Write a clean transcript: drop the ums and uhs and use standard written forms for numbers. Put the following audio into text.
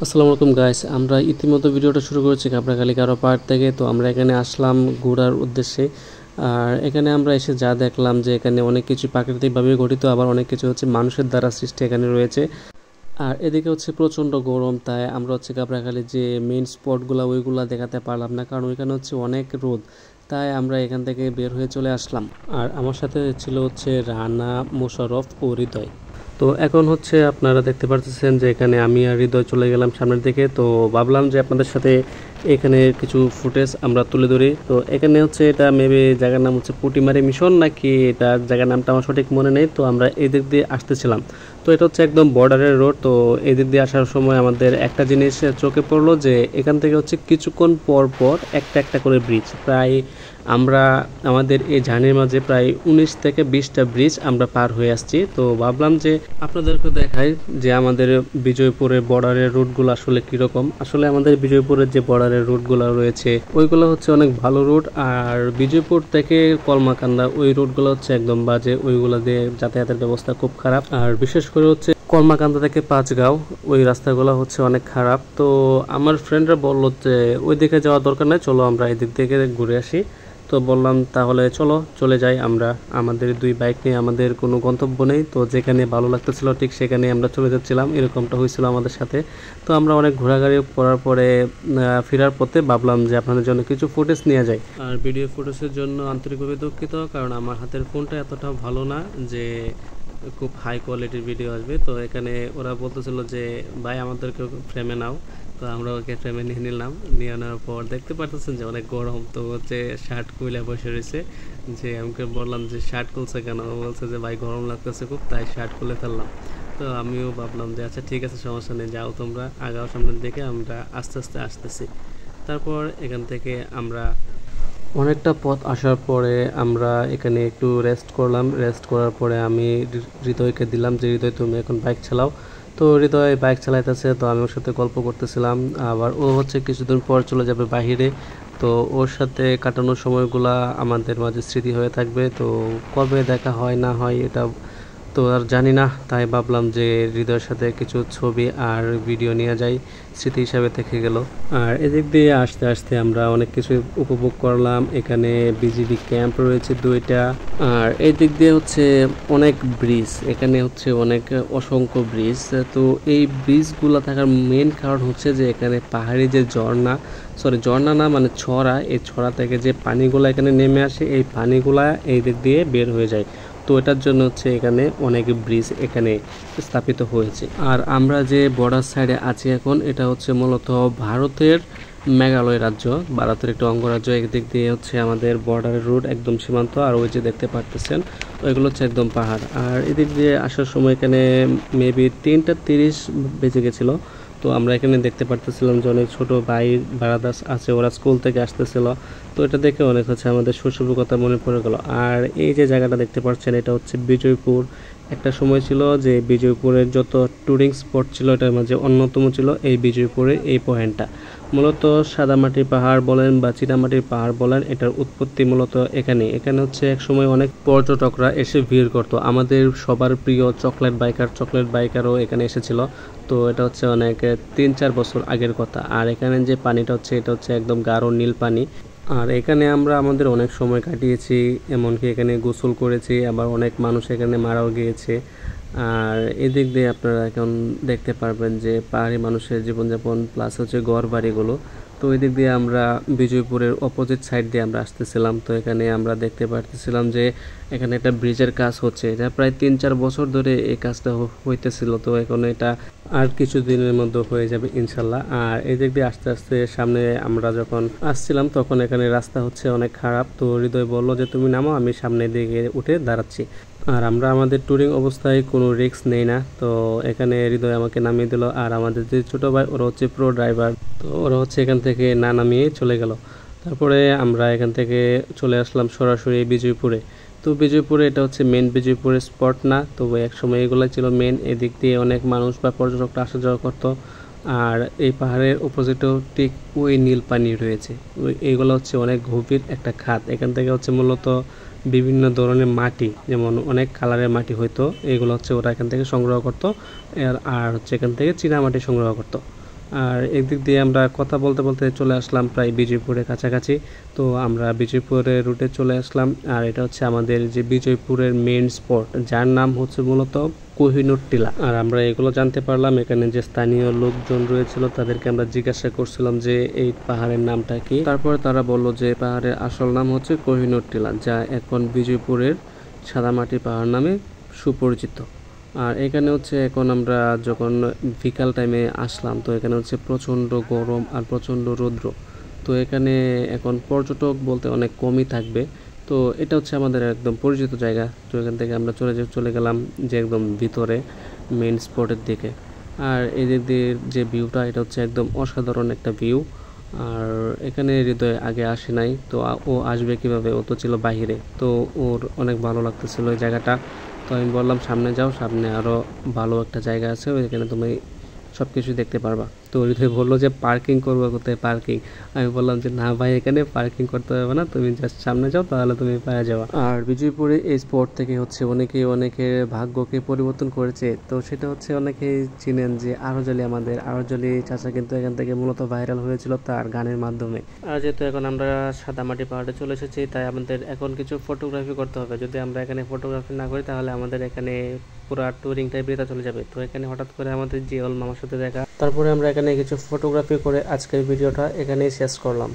আসসালামু আলাইকুম গাইস, আমরা ইতিমধ্যে ভিডিওটা শুরু করেছি কাঁকড়াখালী কারো পার্ক থেকে। তো আমরা এখানে আসলাম ঘোরার উদ্দেশ্যে। আর এখানে আমরা এসে যা দেখলাম যে এখানে অনেক কিছু প্রাকৃতিকভাবে গঠিত, আবার অনেক কিছু হচ্ছে মানুষের দ্বারা সৃষ্টি এখানে রয়েছে। আর এদিকে হচ্ছে প্রচণ্ড গরম, তাই আমরা হচ্ছে কাঁকড়াখালীর যে মেইন স্পটগুলো ওইগুলো দেখাতে পারলাম না, কারণ ওইখানে হচ্ছে অনেক রোদ। তাই আমরা এখান থেকে বের হয়ে চলে আসলাম। আর আমার সাথে ছিল হচ্ছে রানা, মোশাররফ ও হৃদয়। তো এখন হচ্ছে আপনারা দেখতে পাচ্ছেন যে এখানে আমি আর হৃদয় চলে গেলাম সামনের দিকে। তো ভাবলাম যে আপনাদের সাথে এখানে কিছু ফুটেজ আমরা তুলে ধরি। তো এখানে হচ্ছে এটা মেবি জায়গার নাম হচ্ছে পুটিমারি মিশন, নাকি এটা জায়গার নামটা আমার সঠিক মনে নেই। তো আমরা এই দিক দিয়ে আসতেছিলাম। তো এটা হচ্ছে একদম বর্ডারের রোড। তো এই দিক দিয়ে আসার সময় আমাদের একটা জিনিস চোখে পড়লো যে এখান থেকে হচ্ছে কিছুক্ষণ পর পর একটা একটা করে ব্রিজ, প্রায় আমরা আমাদের এই জার্নির মাঝে প্রায় 19 থেকে 20টা ব্রিজ আমরা পার হয়ে আসছি। তো ভাবলাম যে আপনাদেরকে দেখাই যে আমাদের বিজয়পুরের বর্ডারের রুটগুলো আসলে কীরকম। আসলে আমাদের বিজয়পুরের যে বর্ডারের রুটগুলো রয়েছে ওইগুলো হচ্ছে অনেক ভালো রুট, আর বিজয়পুর থেকে কলমাকান্দা ওই রুটগুলো হচ্ছে একদম বাজে, ওইগুলো দিয়ে যাতায়াতের ব্যবস্থা খুব খারাপ। আর বিশেষ করে হচ্ছে কলমাকান্দা থেকে পাঁচগাঁও ওই রাস্তাগুলো হচ্ছে অনেক খারাপ। তো আমার ফ্রেন্ডরা বললো যে ওই দিকে যাওয়ার দরকার নেই, চলো আমরা এই দিক থেকে ঘুরে আসি। তো বললাম তাহলে চলো চলে যাই। আমরা আমাদের দুই বাইক নিয়ে, আমাদের কোনো গন্তব্য নেই, তো যেখানে ভালো লাগতেছিল ঠিক সেখানে আমরা চলে যাচ্ছিলাম। এরকমটা হয়েছিল আমাদের সাথে। তো আমরা অনেক ঘোরাঘুরি করার পরে ফেরার পথে ভাবলাম যে আপনাদের জন্য কিছু ফুটেজ নিয়ে যাই। আর ভিডিও ফুটেজের জন্য আন্তরিকভাবে দুঃখিত, কারণ আমার হাতের ফোনটা এতটা ভালো না যে খুব হাই কোয়ালিটির ভিডিও আসবে। তো এখানে ওরা বলতেছিল যে ভাই আমাদেরকে ফ্রেমে নাও। তো আমরা ওকে ফ্রেমে নিয়ে নিলাম। নিয়ে আনার পর দেখতে পারতেছেন যে অনেক গরম। তো হচ্ছে শার্ট খুলে বসে রয়েছে। যে আমাকে বললাম যে শার্ট খুলছে কেন, ও বলছে যে ভাই গরম লাগতেছে খুব, তাই শার্ট খুলে ফেললাম। তো আমিও ভাবলাম যে আচ্ছা ঠিক আছে, সমস্যা নেই, যাও তোমরা আগাও সামনের দিকে, আমরা আস্তে আস্তে আসতেছি। তারপর এখান থেকে আমরা অনেকটা পথ আসার পরে আমরা এখানে একটু রেস্ট করলাম। রেস্ট করার পরে আমি হৃদয়কে দিলাম যে হৃদয় তুমি এখন বাইক চালাও। তো হৃদয় বাইক চালাইতেছে, তো আমি ওর সাথে গল্প করতেছিলাম। আবার ও হচ্ছে কিছুদিন পর চলে যাবে বাহিরে। তো ওর সাথে কাটানোর সময়গুলা আমাদের মাঝে স্মৃতি হয়ে থাকবে। তো কবে দেখা হয় না হয় এটা তো আর জানি না, তাই ভাবলাম যে হৃদয়ের সাথে কিছু ছবি আর ভিডিও নিয়ে যাই, স্মৃতি হিসাবে থেকে গেল। আর এদিক দিয়ে আসতে আসতে আমরা অনেক কিছু উপভোগ করলাম। এখানে বিজিবি ক্যাম্প রয়েছে দুইটা। আর এই দিক দিয়ে হচ্ছে অনেক ব্রিজ, এখানে হচ্ছে অনেক অসংখ্য ব্রিজ। তো এই ব্রিজগুলো থাকার মেন কারণ হচ্ছে যে এখানে পাহাড়ি যে ঝর্ণা, সরি ঝর্ণা না মানে ছড়া, এই ছড়া থেকে যে পানিগুলা এখানে নেমে আসে, এই পানিগুলা এই দিক দিয়ে বের হয়ে যায়। তো এটার জন্য হচ্ছে এখানে অনেক ব্রিজ এখানে স্থাপিত হয়েছে। আর আমরা যে বর্ডার সাইডে আছি এখন, এটা হচ্ছে মূলত ভারতের মেঘালয় রাজ্য, ভারতের একটা অঙ্গরাজ্য। একদিক দিয়ে হচ্ছে আমাদের বর্ডারের রুট একদম সীমান্ত, আর ওই যে দেখতে পারতেছেন ওইগুলো হচ্ছে একদম পাহাড়। আর এদিক দিয়ে আসার সময় এখানে মেবি 3:30 বেজে গেছিলো। তো আমরা এখানে দেখতে পারতেছিলাম যে অনেক ছোট ভাই বারাদাস আছে, ওরা স্কুল থেকে আসতেছিল। তো এটা দেখে অনেক হচ্ছে আমাদের শৈশবের কথা মনে পড়ে গেল। আর এই যে জায়গাটা দেখতে পাচ্ছেন এটা হচ্ছে বিজয়পুর। একটা সময় ছিল যে বিজয়পুরের যত ট্যুরিং স্পট ছিল এটার মাঝে অন্যতম ছিল এই বিজয়পুরের এই পয়েন্টটা। মূলত সাদামাটির পাহাড় বলেন বা চীনামাটির পাহাড় বলেন, এটার উৎপত্তি মূলত এখানে। এখানে হচ্ছে এক সময় অনেক পর্যটকরা এসে ভিড় করতো। আমাদের সবার প্রিয় চকলেট বাইকারও এখানে এসেছিল। তো এটা হচ্ছে অনেক 3-4 বছর আগের কথা। আর এখানে যে পানিটা হচ্ছে এটা হচ্ছে একদম গাঢ় নীল পানি। আর এখানে আমরা আমাদের অনেক সময় কাটিয়েছি, এমনকি এখানে গোসল করেছি, আবার অনেক মানুষ এখানে মারাও গিয়েছে। আর এদিক দিয়ে আপনারা এখন দেখতে পারবেন যে পাহাড়ি মানুষের জীবনযাপন প্লাস হচ্ছে ঘর বাড়িগুলো। তো ওই দিক দিয়ে আমরা বিজয়পুরের অপোজিট সাইড দিয়ে আমরা আসতেছিলাম। তো এখানে আমরা দেখতে পারতেছিলাম যে এখানে একটা ব্রিজের কাজ হচ্ছে, এটা প্রায় 3-4 বছর ধরে এই কাজটা হইতেছিল। তো এখন এটা আর কিছু দিনের মধ্যে হয়ে যাবে ইনশাল্লাহ। আর এই দিক দিয়ে আস্তে আস্তে সামনে আমরা যখন আসছিলাম তখন এখানে রাস্তা হচ্ছে অনেক খারাপ। তো হৃদয় বললো যে তুমি নামো, আমি সামনের দিকে উঠে দাঁড়াচ্ছি। আর আমরা আমাদের ট্যুরিং অবস্থায় কোনো রিস্ক নেই না। তো এখানে হৃদয় আমাকে নামিয়ে দিল। আর আমাদের যে ছোটো ভাই ওরা হচ্ছে প্রো ড্রাইভার, তো ওরা হচ্ছে এখান থেকে না নামিয়ে চলে গেল। তারপরে আমরা এখান থেকে চলে আসলাম সরাসরি বিজয়পুরে। তো বিজয়পুরে এটা হচ্ছে মেন বিজয়পুরের স্পট না, তবে একসময় এগুলো ছিল মেন। এদিক দিয়ে অনেক মানুষ বা পর্যটকরা আসা যাওয়া করতো। আর এই পাহাড়ের অপোজিটেও ঠিক ওই নীল পানি রয়েছে। এইগুলো হচ্ছে অনেক গভীর একটা খাত। এখান থেকে হচ্ছে মূলত বিভিন্ন ধরনের মাটি, যেমন অনেক কালারের মাটি হইতো, এগুলো হচ্ছে ওরা এখান থেকে সংগ্রহ করতো। আর হচ্ছে এখান থেকে চীনা মাটি সংগ্রহ করতো। আর একদিক দিয়ে আমরা কথা বলতে বলতে চলে আসলাম প্রায় বিজয়পুরের কাছাকাছি। তো আমরা বিজয়পুরের রুটে চলে আসলাম, আর এটা হচ্ছে আমাদের যে বিজয়পুরের মেইন স্পট, যার নাম হচ্ছে মূলত কোহিনুর টিলা। আর আমরা এগুলো জানতে পারলাম এখানে যে স্থানীয় লোকজন রয়েছিল তাদেরকে আমরা জিজ্ঞাসা করছিলাম যে এই পাহাড়ের নামটা কি। তারপরে তারা বলল যে পাহাড়ের আসল নাম হচ্ছে কোহিনুর টিলা, যা এখন বিজয়পুরের সাদামাটি পাহাড় নামে সুপরিচিত। আর এখানে হচ্ছে এখন আমরা যখন বিকাল টাইমে আসলাম, তো এখানে হচ্ছে প্রচণ্ড গরম আর প্রচণ্ড রৌদ্র। তো এখানে এখন পর্যটক বলতে অনেক কমই থাকবে। তো এটা হচ্ছে আমাদের একদম পরিচিত জায়গা। তো এখান থেকে আমরা চলে গেলাম যে একদম ভিতরে মেইন স্পটের দিকে। আর এই দিক দিয়ে যে ভিউটা, এটা হচ্ছে একদম অসাধারণ একটা ভিউ। আর এখানে হৃদয় আগে আসে নাই, তো ও আসবে কিভাবে, ও তো ছিল বাহিরে। তো ওর অনেক ভালো লাগতেছিল এই জায়গাটা। তো আমি বললাম সামনে যাও, সামনে আরও ভালো একটা জায়গা আছে, ওইখানে তুমি সব কিছু দেখতে পারবা। তো হৃদয় বললো যে পার্কিং করবো কোথায়, পার্কিং? আমি বললাম যে না ভাই, এখানে পার্কিং করতে হবে না, তুমি জাস্ট সামনে যাও, তাহলে তুমি পাওয়া যাওয়া। আর বিজয়পুরে এই স্পট থেকে হচ্ছে অনেকের ভাগ্যকে পরিবর্তন করেছে। তো সেটা হচ্ছে অনেকেই চিনেন যে আরজলি, আমাদের আরজলি চাচা কিন্তু এখান থেকে মূলত ভাইরাল হয়েছিল তার গানের মাধ্যমে। আর যেহেতু এখন আমরা সাদামাটি পাহাড়ে চলে এসেছি, তাই আমাদের এখন কিছু ফটোগ্রাফি করতে হবে। যদি আমরা এখানে ফটোগ্রাফি না করি তাহলে আমাদের এখানে পুরো ট্যুরিং টাইপ বৃথা চলে যাবে। তো এখানে হঠাৎ করে আমাদের জিওল মামার সাথে দেখা, তারপরে আমরা এখানে কিছু ফটোগ্রাফি করে আজকের ভিডিওটা এখানেই শেষ করলাম।